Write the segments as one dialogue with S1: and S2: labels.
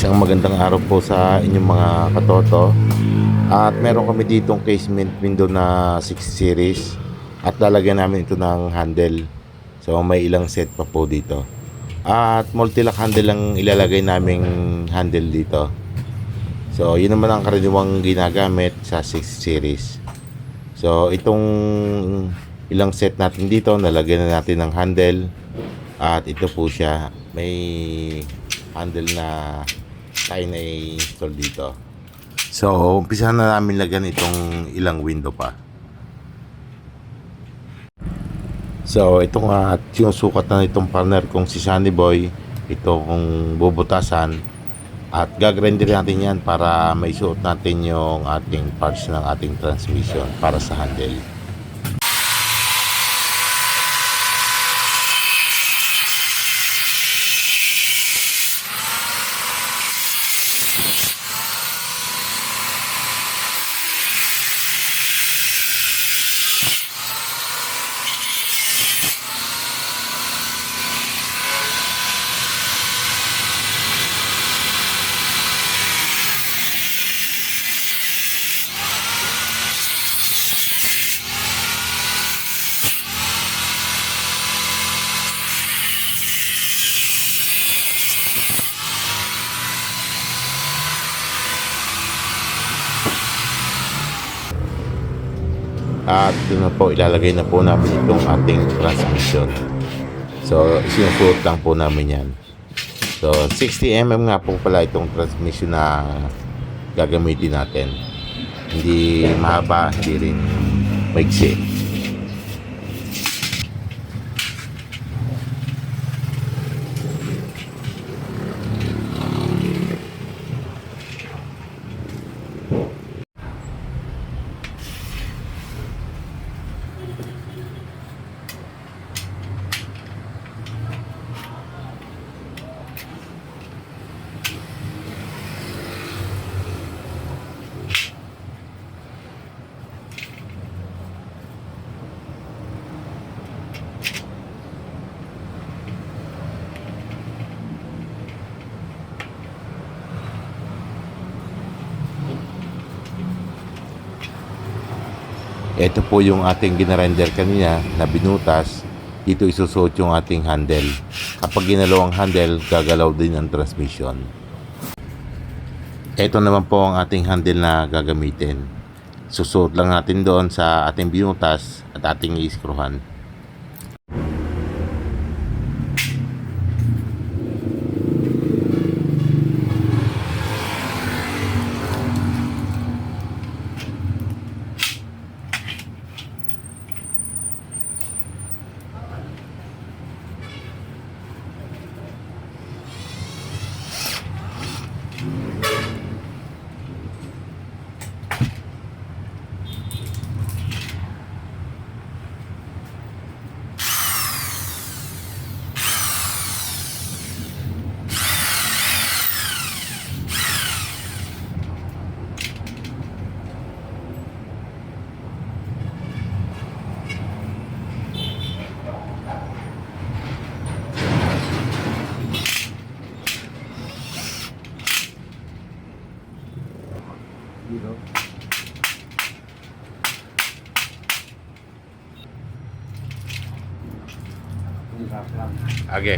S1: Isang magandang araw po sa inyong mga katoto. At meron kami ditong casement window na 6 series. At lalagyan namin ito ng handle. So may ilang set pa po dito. At multi-lock handle lang ilalagay naming handle dito. So yun naman ang karaniwang ginagamit sa 6 series. So itong ilang set natin dito, nalagyan na natin ng handle. At ito po siya. May handle na tayo na install dito. So, umpisa na namin lagyan itong ilang window pa. So, ito nga at sinusukat na itong partner kong si Sunny Boy. Ito kung bubutasan. At gagrinder natin yan para maisuot natin yung ating parts ng ating transmission para sa handle. At yun na po, ilalagay na po namin itong ating transmission. So, sinusuot lang po namin yan. So, 60mm nga po pala itong transmission na gagamitin natin. Hindi mahaba, hindi rin maigsi. Ito po yung ating ginarender kanina na binutas. Dito isusuot yung ating handle. Kapag ginalaw ang handle, gagalaw din ang transmission. Ito naman po ang ating handle na gagamitin. Susuot lang natin doon sa ating binutas at ating i-screwhan. Okay.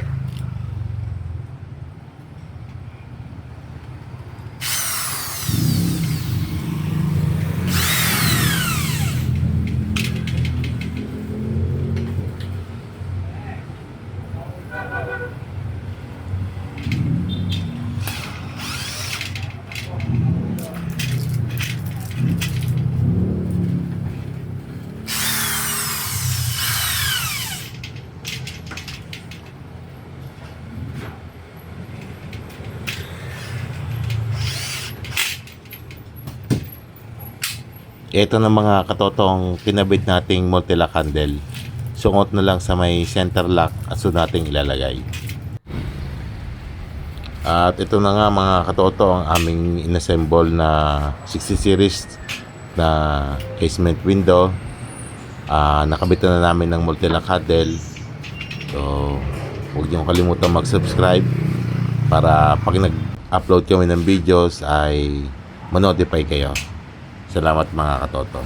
S1: Ito na mga katotong kinabit nating multi-lock handle. Sungot na lang sa may center lock at so nating ilalagay. At ito na nga mga katoto ang aming inassemble na 60 series na casement window. Nakabitan na namin ng multi-lock handle. So huwag niyong kalimutan mag-subscribe para pag upload kami ng videos ay manotify kayo. Salamat mga katoto.